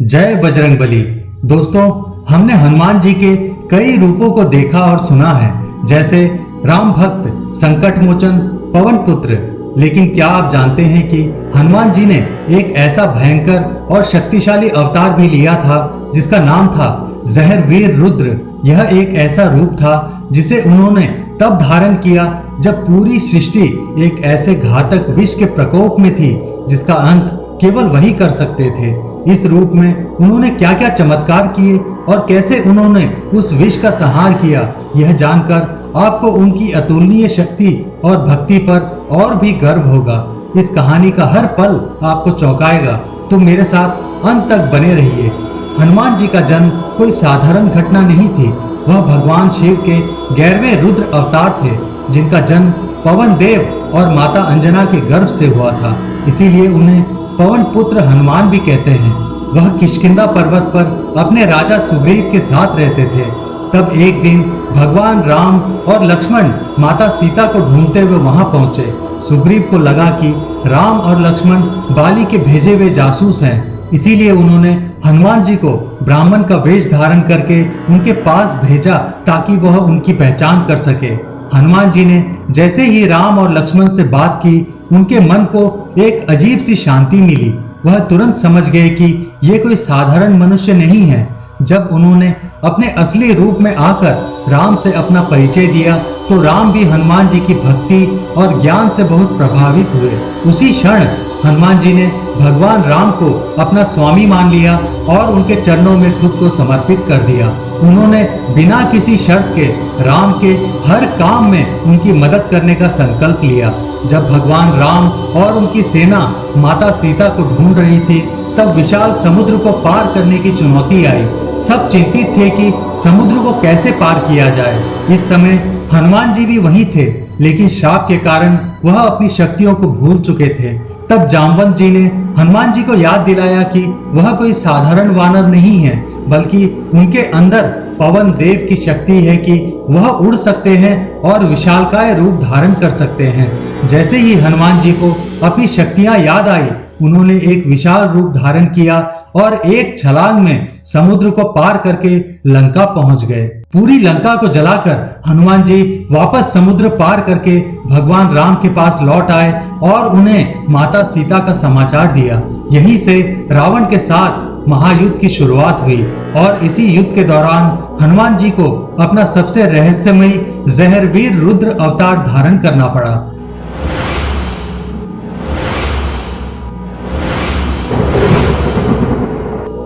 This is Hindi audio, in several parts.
जय बजरंगबली। दोस्तों, हमने हनुमान जी के कई रूपों को देखा और सुना है, जैसे राम भक्त, संकट मोचन, पवन पुत्र। लेकिन क्या आप जानते हैं कि हनुमान जी ने एक ऐसा भयंकर और शक्तिशाली अवतार भी लिया था जिसका नाम था जहरवीर रुद्र। यह एक ऐसा रूप था जिसे उन्होंने तब धारण किया जब पूरी सृष्टि एक ऐसे घातक विष के प्रकोप में थी जिसका अंत केवल वही कर सकते थे। इस रूप में उन्होंने क्या क्या चमत्कार किए और कैसे उन्होंने उस विष का संहार किया, यह जानकर आपको उनकी अतुलनीय शक्ति और भक्ति पर और भी गर्व होगा। इस कहानी का हर पल आपको चौंकाएगा, तो मेरे साथ अंत तक बने रहिए। हनुमान जी का जन्म कोई साधारण घटना नहीं थी। वह भगवान शिव के 11वें रुद्र अवतार थे, जिनका जन्म पवन देव और माता अंजना के गर्भ से हुआ था। इसीलिए उन्हें पवन पुत्र हनुमान भी कहते हैं। वह किष्किंधा पर्वत पर अपने राजा सुग्रीव के साथ रहते थे। तब एक दिन भगवान राम और लक्ष्मण माता सीता को ढूंढते हुए वहां पहुंचे। सुग्रीव को लगा कि राम और लक्ष्मण बाली के भेजे हुए जासूस हैं, इसीलिए उन्होंने हनुमान जी को ब्राह्मण का वेश धारण करके उनके पास भेजा ताकि वह उनकी पहचान कर सके। हनुमान जी ने जैसे ही राम और लक्ष्मण से बात की, उनके मन को एक अजीब सी शांति मिली। वह तुरंत समझ गए कि ये कोई साधारण मनुष्य नहीं है। जब उन्होंने अपने असली रूप में आकर राम से अपना परिचय दिया, तो राम भी हनुमान जी की भक्ति और ज्ञान से बहुत प्रभावित हुए। उसी क्षण हनुमान जी ने भगवान राम को अपना स्वामी मान लिया और उनके चरणों में खुद को समर्पित कर दिया। उन्होंने बिना किसी शर्त के राम के हर काम में उनकी मदद करने का संकल्प लिया। जब भगवान राम और उनकी सेना माता सीता को ढूंढ रही थी, तब विशाल समुद्र को पार करने की चुनौती आई। सब चिंतित थे कि समुद्र को कैसे पार किया जाए। इस समय हनुमान जी भी वहीं थे, लेकिन श्राप के कारण वह अपनी शक्तियों को भूल चुके थे। तब जामवंत जी ने हनुमान जी को याद दिलाया कि वह कोई साधारण वानर नहीं है, बल्कि उनके अंदर पवन देव की शक्ति है कि वह उड़ सकते हैं और विशालकाय रूप धारण कर सकते हैं। जैसे ही हनुमान जी को अपनी शक्तियां याद आई, उन्होंने एक विशाल रूप धारण किया और एक छलांग में समुद्र को पार करके लंका पहुंच गए। पूरी लंका को जलाकर हनुमान जी वापस समुद्र पार करके भगवान राम के पास लौट आए और उन्हें माता सीता का समाचार दिया। यहीं से रावण के साथ महायुद्ध की शुरुआत हुई और इसी युद्ध के दौरान हनुमान जी को अपना सबसे रहस्यमयी जहरवीर रुद्र अवतार धारण करना पड़ा।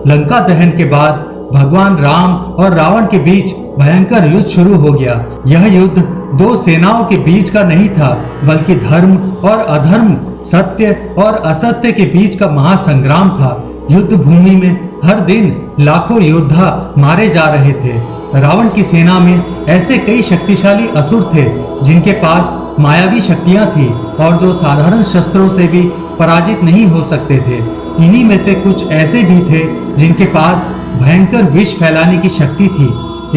लंका दहन के बाद भगवान राम और रावण के बीच भयंकर युद्ध शुरू हो गया। यह युद्ध दो सेनाओं के बीच का नहीं था, बल्कि धर्म और अधर्म, सत्य और असत्य के बीच का महासंग्राम था। युद्ध भूमि में हर दिन लाखों योद्धा मारे जा रहे थे। रावण की सेना में ऐसे कई शक्तिशाली असुर थे जिनके पास मायावी शक्तियां थी और जो साधारण शस्त्रों से भी पराजित नहीं हो सकते थे। इन्हीं में से कुछ ऐसे भी थे जिनके पास भयंकर विष फैलाने की शक्ति थी।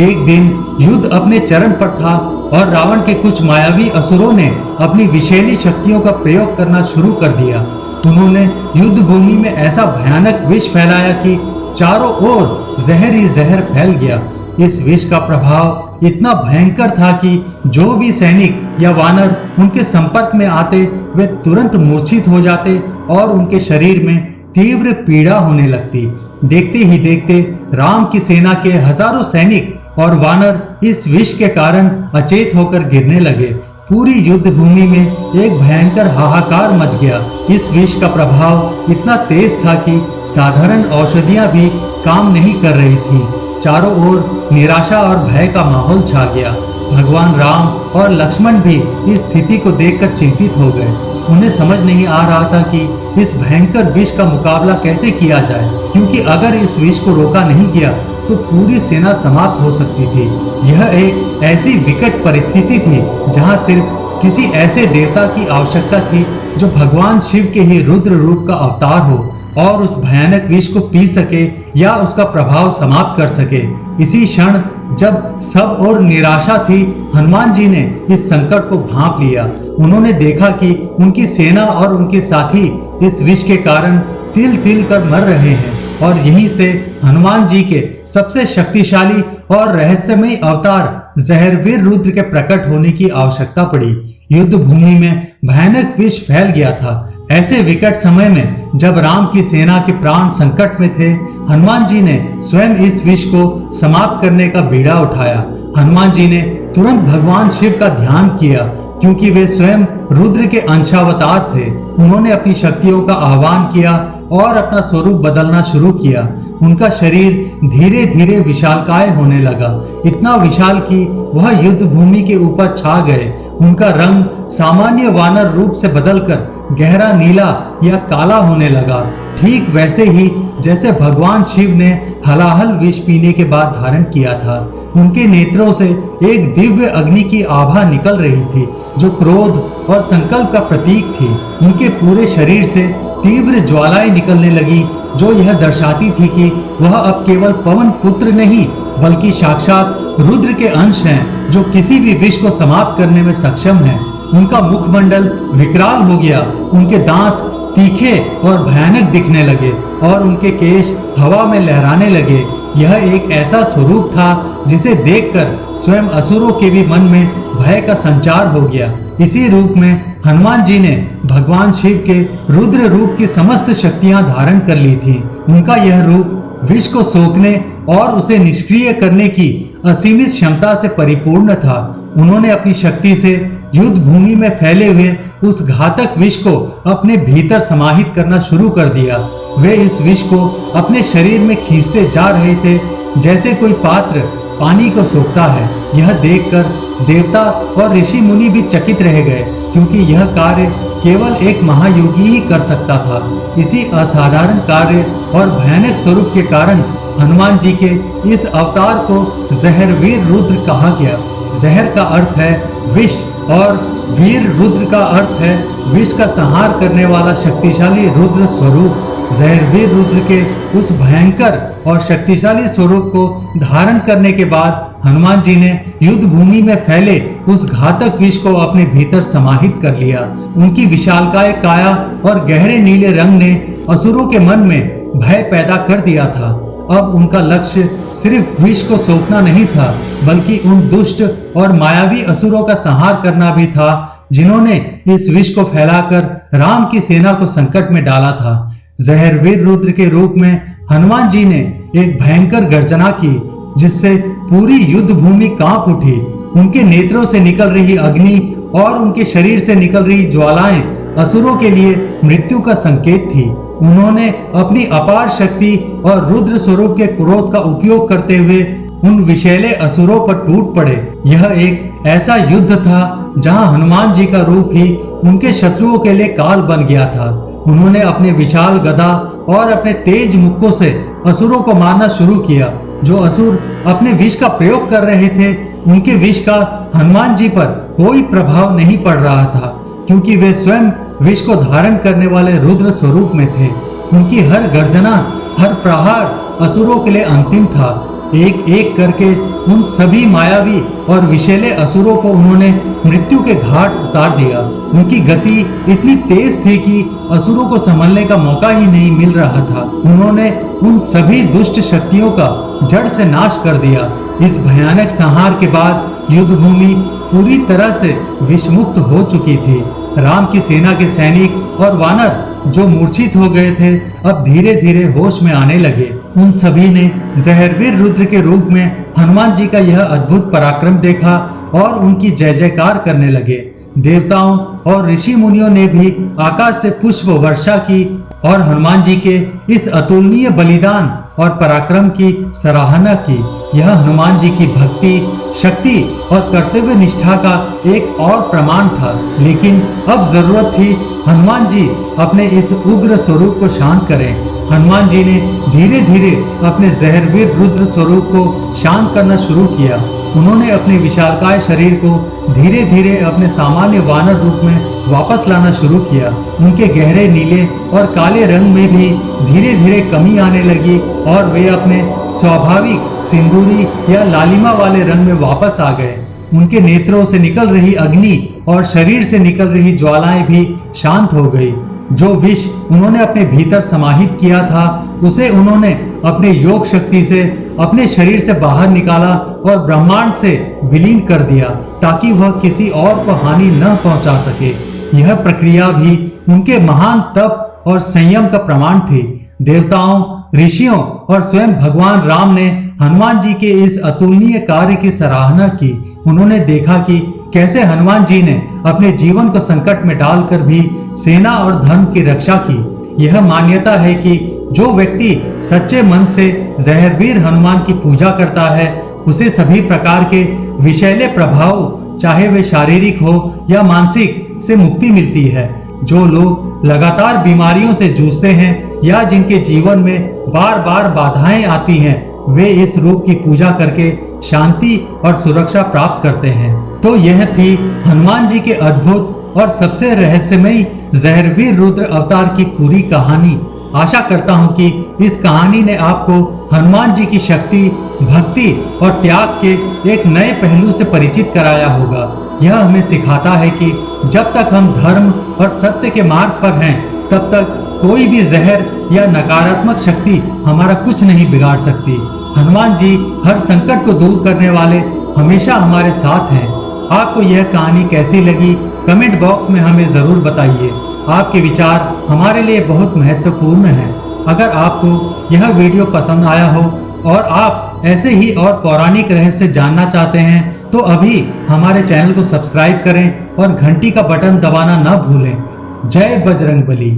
एक दिन युद्ध अपने चरम पर था और रावण के कुछ मायावी असुरों ने अपनी विषैली शक्तियों का प्रयोग करना शुरू कर दिया। उन्होंने युद्ध भूमि में ऐसा भयानक विष फैलाया कि चारों ओर जहर ही जहर फैल गया। इस विष का प्रभाव इतना भयंकर था कि जो भी सैनिक या वानर उनके संपर्क में आते, वे तुरंत मूर्छित हो जाते और उनके शरीर में तीव्र पीड़ा होने लगती। देखते ही देखते राम की सेना के हजारों सैनिक और वानर इस विष के कारण अचेत होकर गिरने लगे। पूरी युद्ध भूमि में एक भयंकर हाहाकार मच गया। इस विष का प्रभाव इतना तेज था कि साधारण औषधियां भी काम नहीं कर रही थी। चारों ओर निराशा और भय का माहौल छा गया। भगवान राम और लक्ष्मण भी इस स्थिति को देखकर चिंतित हो गए। उन्हें समझ नहीं आ रहा था कि इस भयंकर विष का मुकाबला कैसे किया जाए, क्योंकि अगर इस विष को रोका नहीं गया तो पूरी सेना समाप्त हो सकती थी। यह एक ऐसी विकट परिस्थिति थी जहां सिर्फ किसी ऐसे देवता की आवश्यकता थी जो भगवान शिव के ही रुद्र रूप का अवतार हो और उस भयानक विष को पी सके या उसका प्रभाव समाप्त कर सके। इसी क्षण जब सब और निराशा थी, हनुमान जी ने इस संकट को भांप लिया। उन्होंने देखा कि उनकी सेना और उनके साथी इस विष के कारण तिल तिल कर मर रहे हैं। और यहीं से हनुमान जी के सबसे शक्तिशाली और रहस्यमय अवतार जहरवीर रुद्र के प्रकट होने की आवश्यकता पड़ी। युद्ध भूमि में भयानक विष फैल गया था। ऐसे विकट समय में जब राम की सेना के प्राण संकट में थे, हनुमान जी ने स्वयं इस विष को समाप्त करने का बीड़ा उठाया। हनुमान जी ने तुरंत भगवान शिव का ध्यान किया, क्योंकि वे स्वयं रुद्र के अंशावतार थे। उन्होंने अपनी शक्तियों का आह्वान किया और अपना स्वरूप बदलना शुरू किया। उनका शरीर धीरे धीरे विशालकाय होने लगा, इतना विशाल कि वह युद्ध भूमि के ऊपर छा गए। उनका रंग सामान्य वानर रूप से बदलकर गहरा नीला या काला होने लगा, ठीक वैसे ही जैसे भगवान शिव ने हलाहल विष पीने के बाद धारण किया था। उनके नेत्रों से एक दिव्य अग्नि की आभा निकल रही थी, जो क्रोध और संकल्प का प्रतीक थी। उनके पूरे शरीर से तीव्र ज्वालाएं निकलने लगी, जो यह दर्शाती थी कि वह अब केवल पवन पुत्र नहीं, बल्कि साक्षात रुद्र के अंश हैं, जो किसी भी विष को समाप्त करने में सक्षम हैं। उनका मुखमंडल विकराल हो गया, उनके दांत तीखे और भयानक दिखने लगे और उनके केश हवा में लहराने लगे। यह एक ऐसा स्वरूप था जिसे देखकर स्वयं असुरों के भी मन में भय का संचार हो गया। इसी रूप में हनुमान जी ने भगवान शिव के रुद्र रूप की समस्त शक्तियां धारण कर ली थी। उनका यह रूप विष को सोखने और उसे निष्क्रिय करने की असीमित क्षमता से परिपूर्ण था। उन्होंने अपनी शक्ति से युद्ध भूमि में फैले हुए उस घातक विष को अपने भीतर समाहित करना शुरू कर दिया। वे इस विष को अपने शरीर में खींचते जा रहे थे, जैसे कोई पात्र पानी को सोखता है। यह देखकर देवता और ऋषि मुनि भी चकित रह गए, क्योंकि यह कार्य केवल एक महायोगी ही कर सकता था। इसी असाधारण कार्य और भयानक स्वरूप के कारण हनुमान जी के इस अवतार को जहरवीर रुद्र कहा गया। जहर का अर्थ है विष और वीर रुद्र का अर्थ है विष का संहार करने वाला शक्तिशाली रुद्र स्वरूप। जहरवीर रुद्र के उस भयंकर और शक्तिशाली स्वरूप को धारण करने के बाद हनुमान जी ने युद्ध भूमि में फैले उस घातक विष को अपने भीतर समाहित कर लिया। उनकी विशालकाय काया और गहरे नीले रंग ने असुरों के मन में भय पैदा कर दिया था। अब उनका लक्ष्य सिर्फ विष को सोखना नहीं था, बल्कि उन दुष्ट और मायावी असुरों का संहार करना भी था, जिन्होंने इस विष को फैलाकर राम की सेना को संकट में डाला था। जहरवीर रुद्र के रूप में हनुमान जी ने एक भयंकर गर्जना की, जिससे पूरी युद्ध भूमि कांप उठी। उनके नेत्रों से निकल रही अग्नि और उनके शरीर से निकल रही ज्वालाएं असुरों के लिए मृत्यु का संकेत थी। उन्होंने अपनी अपार शक्ति और रुद्र स्वरूप के क्रोध का उपयोग करते हुए उन विषैले असुरों पर टूट पड़े। यह एक ऐसा युद्ध था जहां हनुमान जी का रूप ही उनके शत्रुओं के लिए काल बन गया था। उन्होंने अपने विशाल गदा और अपने तेज मुक्कों से असुरों को मारना शुरू किया। जो असुर अपने विष का प्रयोग कर रहे थे, उनके विष का हनुमान जी पर कोई प्रभाव नहीं पड़ रहा था, क्योंकि वे स्वयं विष को धारण करने वाले रुद्र स्वरूप में थे। उनकी हर गर्जना, हर प्रहार असुरों के लिए अंतिम था। एक एक करके उन सभी मायावी और विषैले असुरों को उन्होंने मृत्यु के घाट उतार दिया। उनकी गति इतनी तेज थी कि असुरों को संभलने का मौका ही नहीं मिल रहा था। उन्होंने उन सभी दुष्ट शक्तियों का जड़ से नाश कर दिया। इस भयानक संहार के बाद युद्ध भूमि पूरी तरह से विषमुक्त हो चुकी थी। राम की सेना के सैनिक और वानर जो मूर्छित हो गए थे, अब धीरे धीरे होश में आने लगे। उन सभी ने जहरवीर रुद्र के रूप में हनुमान जी का यह अद्भुत पराक्रम देखा और उनकी जय जयकार करने लगे। देवताओं और ऋषि मुनियों ने भी आकाश से पुष्प वर्षा की और हनुमान जी के इस अतुलनीय बलिदान और पराक्रम की सराहना की। यह हनुमान जी की भक्ति, शक्ति और कर्तव्य निष्ठा का एक और प्रमाण था। लेकिन अब जरूरत थी हनुमान जी अपने इस उग्र स्वरूप को शांत करें। हनुमान जी ने धीरे धीरे अपने जहरवीर रुद्र स्वरूप को शांत करना शुरू किया। उन्होंने अपने विशालकाय शरीर को धीरे धीरे अपने सामान्य वानर रूप में वापस लाना शुरू किया। उनके गहरे नीले और काले रंग में भी धीरे धीरे कमी आने लगी और वे अपने स्वाभाविक सिंदूरी या लालिमा वाले रंग में वापस आ गए। उनके नेत्रों से निकल रही अग्नि और शरीर से निकल रही ज्वालाएं भी शांत हो गई। जो विष उन्होंने अपने भीतर समाहित किया था, उसे उन्होंने अपने योग शक्ति से अपने शरीर से बाहर निकाला और ब्रह्मांड से विलीन कर दिया ताकि वह किसी और को हानि न पहुंचा सके। यह प्रक्रिया भी उनके महान तप और संयम का प्रमाण थी। देवताओं, ऋषियों और स्वयं भगवान राम ने हनुमान जी के इस अतुलनीय कार्य की सराहना की। उन्होंने देखा कि कैसे हनुमान जी ने अपने जीवन को संकट में डालकर भी सेना और धर्म की रक्षा की। यह मान्यता है कि जो व्यक्ति सच्चे मन से जहरवीर हनुमान की पूजा करता है उसे सभी प्रकार के विषैले प्रभाव, चाहे वे शारीरिक हो या मानसिक, से मुक्ति मिलती है। जो लोग लगातार बीमारियों से जूझते हैं या जिनके जीवन में बार बार बाधाएं आती हैं, वे इस रूप की पूजा करके शांति और सुरक्षा प्राप्त करते हैं। तो यह थी हनुमान जी के अद्भुत और सबसे रहस्यमयी जहरवीर रुद्र अवतार की पूरी कहानी। आशा करता हूं कि इस कहानी ने आपको हनुमान जी की शक्ति, भक्ति और त्याग के एक नए पहलू से परिचित कराया होगा। यह हमें सिखाता है कि जब तक हम धर्म और सत्य के मार्ग पर हैं, तब तक कोई भी जहर या नकारात्मक शक्ति हमारा कुछ नहीं बिगाड़ सकती। हनुमान जी हर संकट को दूर करने वाले हमेशा हमारे साथ हैं। आपको यह कहानी कैसी लगी, कमेंट बॉक्स में हमें जरूर बताइए। आपके विचार हमारे लिए बहुत महत्वपूर्ण हैं। अगर आपको यह वीडियो पसंद आया हो और आप ऐसे ही और पौराणिक रहस्य जानना चाहते हैं तो अभी हमारे चैनल को सब्सक्राइब करें और घंटी का बटन दबाना न भूलें। जय बजरंगबली।